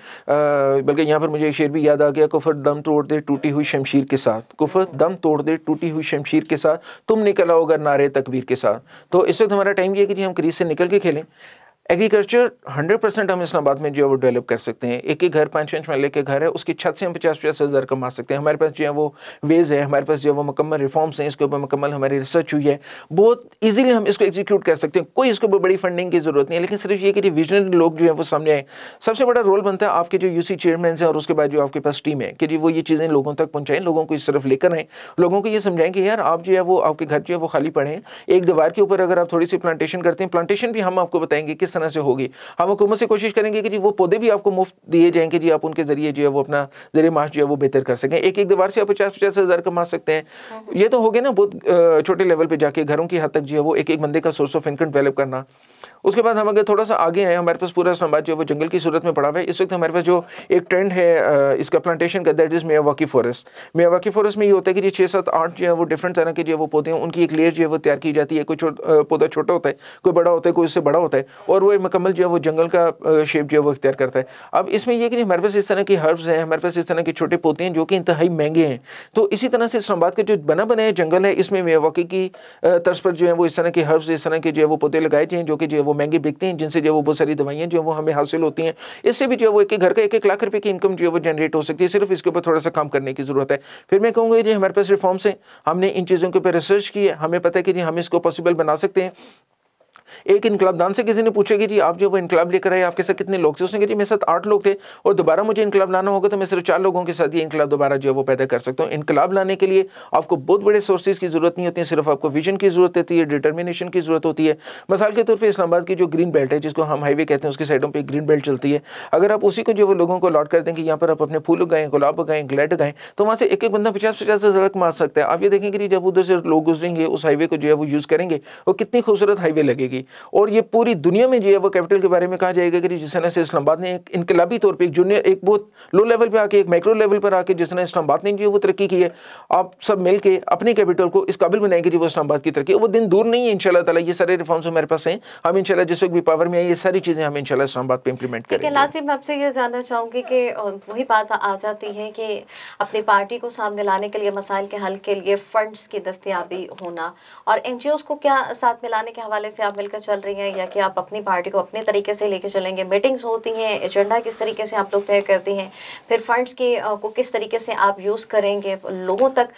S3: बल्कि यहाँ पर मुझे एक शेर भी याद आ गया, कुफर दम तोड़ दे टूटी हुई शमशीर के साथ, कुफर दम तोड़ दे टूटी हुई शमशीर के साथ, तुम निकल आओ अगर नारे तकबीर के साथ। तो इस वक्त हमारा टाइम ये है कि जी हम क्रीज से निकल के खेलें। एग्रीकल्चर 100% हम इस्लामाबाद में जो है वो डेवलप कर सकते हैं। एक घर 5-5 महले के घर है, उसकी छत से हम 50-50 हज़ार कमा सकते हैं। हमारे पास जो है वो वेज है, हमारे पास जो है वो मुकम्मल रिफॉर्म्स हैं, इसके ऊपर मुकम्मल हमारी रिसर्च हुई है, बहुत इजीली हम इसको एग्जीक्यूट कर सकते हैं। कोई इसके ऊपर बड़ी फंडिंग की जरूरत नहीं है, लेकिन सिर्फ ये कि विजनरी लोग जो है वो सामने आए। सबसे बड़ा रोल बनता है आपके जो UC चेयरमैन हैं और उसके बाद जो आपके पास टीम है कि जी वो ये चीज़ें लोगों तक पहुँचाएं, लोगों को इस तरफ लेकर आएँ, लोगों को ये समझाएं कि यार आप जो है वो आपके घर जो है वो खाली पड़े हैं, एक दीवार के ऊपर अगर आप थोड़ी सी प्लांटेशन करते हैं, प्लांटेशन भी हम आपको बताएंगे किस तरह से होगी। हम हुकूमत से कोशिश करेंगे कि जी वो पौधे भी आपको मुफ्त दिए जाएंगे, जी आप उनके जरिए जो है वो अपना जरिए माश जो है वो बेहतर कर सकें। एक दीवार से आप 50-50 हज़ार कमा सकते हैं। ये तो हो गया ना बहुत छोटे लेवल पे जाके घरों की हद तक जो है वो एक बंदे का सोर्स ऑफ इनकम डेवलप करना। उसके बाद हम अगर थोड़ा सा आगे आए, हमारे पास पूरा इस्लामाबाद जो है वो जंगल की सूरत में पड़ा हुआ है। इस वक्त हमारे पास जो एक ट्रेंड है इसका प्लांटेशन का, that is Miyawaki forest. Miyawaki forest में ये होता है कि ये 6-7-8 जो है वो डिफरेंट तरह के जो है वो पौधे हैं, उनकी एक लेयर जो है वो तैयार की जाती है। कोई पौधा छोटा होता है, कोई बड़ा होता है, कोई उससे बड़ा होता है, और वो मुकम्मल जो है वो जंगल का शेप जो है वो इख्तियार करता है। अब इसमें यह कि हमारे पास इस तरह के हर्ब्स हैं, हमारे पास इस तरह के छोटे पौधे हैं जो कि इंतहाई महंगे हैं। तो इसी तरह से इस्लामाबाद का जो बना बनाया जंगल है, इसमें मियावाकी की तर्ज पर जो है वो इस तरह के हर्ब्स, इस तरह के जो है वो पौधे लगाए जाए जो कि जो है वो महंगे बिकते हैं, जिनसे जो वो बहुत सारी दवाइयाँ जो वो हमें हासिल होती हैं। इससे भी जो है वो एक घर का 1-1 लाख रुपए की इनकम जो है वो जनरेट हो सकती है। सिर्फ इसके ऊपर थोड़ा सा काम करने की जरूरत है। फिर मैं कहूँगा जी हमारे पास रिफॉर्म्स हैं, हमने इन चीज़ों के ऊपर रिसर्च की है, हमें पता है कि जी हम इसको पॉसिबल बना सकते हैं। एक इनकलाबदान से किसी ने पूछा कि जी आप जो वो इनकलाब लेकर आए, आपके साथ कितने लोग थे? उसने कहा जी मेरे साथ 8 लोग थे, और दोबारा मुझे इनकलाब लाना होगा तो मैं सिर्फ 4 लोगों के साथ ये इनकलाब दोबारा जो है वो पैदा कर सकता हूँ। इनकलाब लाने के लिए आपको बहुत बड़े सोर्सेज की जरूरत नहीं होती है, सिर्फ आपको विजन की जरूरत होती है, डिटर्मिनेशन की जरूरत होती है। मिसाल के तौर पर इस्लामाबाद की जो ग्रीन बेल्ट है, जिसको हम हाईवे कहते हैं, उसकी साइडों पर ग्रीन बेल्ट चलती है। अगर आप उसी को जो वो लोगों को अलॉट कर दें कि यहाँ पर आप अपने फूल उगाएं, गुलाब उगाएं, ग्लैड उगाएं, तो वहाँ से एक बंदा 50-50 हज़ार कमा सकता है। आप ये देखेंगे कि जब उधर से लोग गुजरेंगे, उस हाईवे को जो है वो यूज़ करेंगे, वो कितनी खूबसूरत हाईवे लगेगी। और ये पूरी दुनिया में जो है वो कैपिटल के बारे में कहा जाएगा कि जिस तरह से इस्लामाबाद ने एक इनकलाबी तौर पे एक जूनियर, एक बहुत लो लेवल पे आके एक माइक्रो लेवल पर आके जिस तरह इस्लामाबाद ने जो वो तरक्की की है, आप सब मिलके अपने कैपिटल को इस काबिल बनाएंगे जी वो इस्लामाबाद की तरक्की। वो दिन दूर नहीं है इंशाल्लाह ताला। ये सारे रिफॉर्म्स हमारे पास हैं, हम इंशाल्लाह जिस वक्त भी पावर में आए ये सारी चीजें हम इंशाल्लाह इस्लामाबाद पे इंप्लीमेंट करेंगे।
S1: लाजिम आपसे ये जानना चाहूँगी कि वही बात आ जाती है कि अपनी पार्टी को सामने लाने के लिए, मसाइल के हल के लिए फंड्स की दस्तयाबी होना, और NGOs को क्या साथ मिलाने के हवाले से आप मिलकर चल रही हैं, या कि आप अपनी पार्टी को अपने तरीके से लेके चलेंगे? मीटिंग्स होती हैं, एजेंडा किस तरीके से आप लोग तय करती हैं, फिर फंड्स के को किस तरीके से आप यूज़ करेंगे, लोगों तक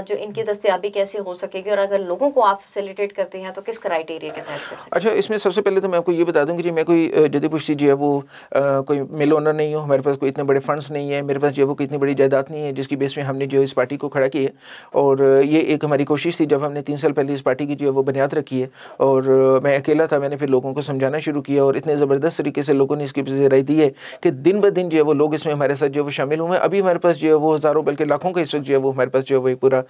S1: जो इनकी दस्तयाबी कैसे हो सकेगी, और अगर लोगों को आप फैसिलिटेट करते हैं तो किस क्राइटेरिया के तहत कर सकते हैं?
S3: अच्छा, इसमें सबसे पहले तो मैं आपको ये बता दूं कि जी मैं कोई जदीपुशी जो है वो कोई मिल ओनर नहीं हूँ। हमारे पास कोई इतने बड़े फंड्स नहीं है, मेरे पास जो है वो कोई इतनी बड़ी जायदाद नहीं है जिसकी बेस में हमने जो इस पार्टी को खड़ा किया है। और ये एक हमारी कोशिश थी जब हमने 3 साल पहले इस पार्टी की जो है वो बुनियाद रखी है, और मैं अकेला था। मैंने फिर लोगों को समझाना शुरू किया, और इतने ज़बरदस्त तरीके से लोगों ने इसकी राय दी है कि दिन ब दिन जो है वो लोग इसमें हमारे साथ जो है वो शामिल हुए हैं। अभी हमारे पास जो है वो हज़ारों बल्कि लाखों का इस वक्त जो है वो हमारे पास जो है वो एक पूरा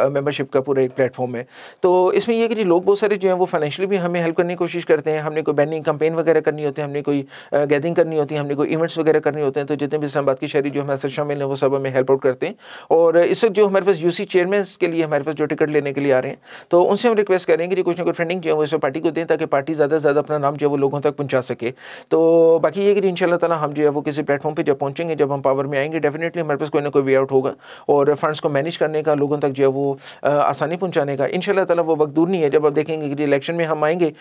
S3: मेंबरशिप का पूरा एक प्लेटफॉर्म है। तो इसमें यह कि जी लोग बहुत सारे जो है वो फाइनेंशियली भी हमें हेल्प करने की कोशिश करते हैं। हमने कोई बैनिंग कैंपेन वगैरह करनी होती है, हमने कोई गैदरिंग करनी होती है, हमने कोई इवेंट्स वगैरह करने होते हैं, तो जितने भी इस्लामाबाद की शहरी जो हमारे साथ शामिल हैं वो सब हमें हेल्प आउट करते हैं। और इस वक्त जो हमारे पास UC चेयरमैन के लिए हमारे पास जो टिकट लेने के लिए आ रहे हैं, तो उनसे हम रिक्वेस्ट करेंगे कि कुछ ना कुछ फंडिंग जो है वो इस पार्टी को दें ताकि पार्टी ज़्यादा से ज़्यादा अपना नाम जो है वो लोगों तक पहुँचा सके। तो बाकी ये कि इंशाल्लाह ताला हम जो है वो किसी प्लेटफॉर्म पे जब पहुँचेंगे, जब हम पावर में आएंगे, डेफिनेटली हमारे पास कोई ना कोई वे आउट होगा और फंड्स को मैनेज करने का, लोगों तक जो है वो आसानी पहुँचाने का इंशाल्लाह ताला वो वक्त दूर नहीं है जब आप देखेंगे कि इलेक्शन में हम आएंगे,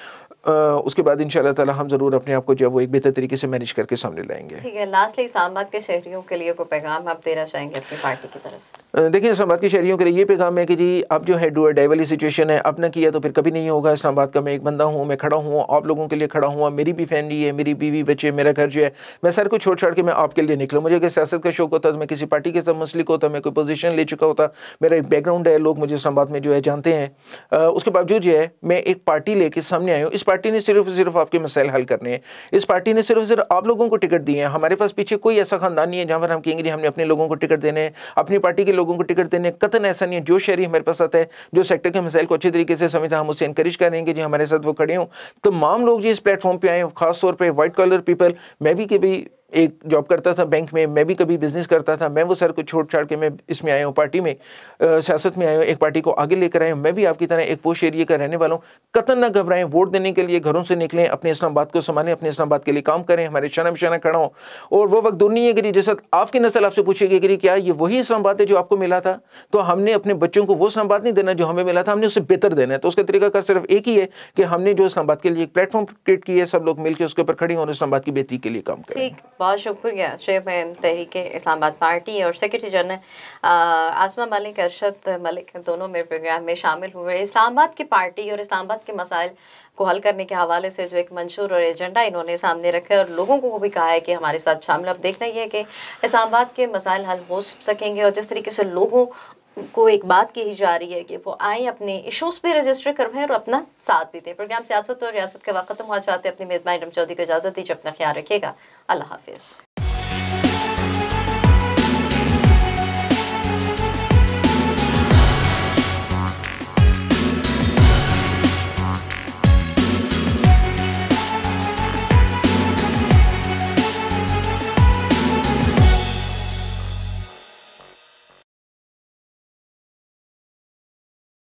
S3: उसके बाद इंशाल्लाह ताला हम ज़रूर अपने आप को जो है वो एक बेहतर तरीके से मैनेज करके सामने लाएंगे।
S1: ठीक है, लास्टली इस्लामाबाद के शहरियों के लिए कोई पैगाम आप देना चाहेंगे अपनी पार्टी की तरफ से?
S3: देखिए, इस्लामाबाद के शहरियों के लिए ये पैगाम है कि जी अब जो है डू और डाई वाली सिचुएशन है, अब ना किया तो फिर कभी नहीं होगा। इस्लामाबाद का मैं एक बंदा हूँ, मैं खड़ा हूँ, आप लोगों के लिए खड़ा हूँ, मेरी भी फैमिली है, मेरी बीवी बच्चे, मेरा घर जो है, मैं सर को छोड़ छाड़ के मैं आपके लिए निकला। मुझे अगर सियासत का शौक होता तो मैं किसी पार्टी के साथ मुंसलिक होता, मैं कोई पोजीशन ले चुका होता, मेरा एक बैकग्राउंड है, लोग मुझे इस्लामाबाद में जो है जानते हैं। उसके बावजूद जो है मैं एक पार्टी लेके सामने आया हूँ। इस पार्टी ने सिर्फ आपके मसाइल हल करने हैं, इस पार्टी ने सिर्फ आप लोगों को टिकट दिए हैं। हमारे पास पीछे कोई ऐसा खानदान नहीं है जहाँ पर हम कहेंगे हमने अपने लोगों को टिकट देने हैं, अपनी पार्टी के लोगों को टिकट देने। कतन ऐसा नहीं है। जो शहरी हमारे पास आता है, जो सेक्टर के मसाइल को अच्छे तरीके से समझता है, हम उससे इंकरेज करेंगे जी हमारे साथ वो खड़े हों। तमाम लोग जी इस प्लेटफॉर्म पे आए, खास तौर पे वाइट कॉलर पीपल। मैं भी कभी एक जॉब करता था बैंक में, मैं भी कभी बिजनेस करता था, मैं वो सर को छोड़ छाड़ के मैं इसमें आया हूँ, पार्टी में सियासत में आया हूँ, एक पार्टी को आगे लेकर आए हूँ। मैं भी आपकी तरह एक पोश एरिया का रहने वाला हूँ। कतन ना घबराएं, वोट देने के लिए घरों से निकलें, अपने इस्लामाबाद को संभालें, अपने इस्लामाबाद के लिए काम करें, हमारे शाना बिशाना खड़ा हो। और वो वक्त दूर नहीं है कि जैसा आपकी नस्ल आपसे पूछेगी कि क्या ये वही इस्लामाबाद है जो आपको मिला था, तो हमने अपने बच्चों को वो इस्लामाबाद नहीं देना जो हमें मिला था, हमने उससे बेहतर देना है। तो उसका तरीका सिर्फ एक ही है कि हमने जो इस्लामाबाद के लिए एक प्लेटफॉर्म क्रिएट किया है, सब लोग मिलकर उसके ऊपर खड़े हों, इस्लामाबाद की बेहतरी के लिए काम करें।
S1: ठीक, बहुत शुक्रिया चेयरमैन तहरीक इस्लामाबाद पार्टी और सेक्रेटरी जनरल आसमा मलिक, अरशद मलिक, दोनों मेरे प्रोग्राम में शामिल हुए। इस्लामाबाद की पार्टी और इस्लामाबाद के मसाइल को हल करने के हवाले से जो एक मंशूर और एजेंडा इन्होंने सामने रखा है और लोगों को भी कहा है कि हमारे साथ शामिल। अब देखना ये है कि इस्लामाबाद के मसाइल हल हो सकेंगे और जिस तरीके से लोगों को एक बात कही जा रही है कि वो आए, अपने इश्यूज पे रजिस्टर करवाएं और अपना साथ भी दें। प्रोग्राम सियासत और रियासत का वक्त खत्म हुआ चाहते हैं। अपनी मेजबान इरम चौधरी को इजाज़त दीजिए, अपना ख्याल रखिएगा। अल्लाह हाफिज़।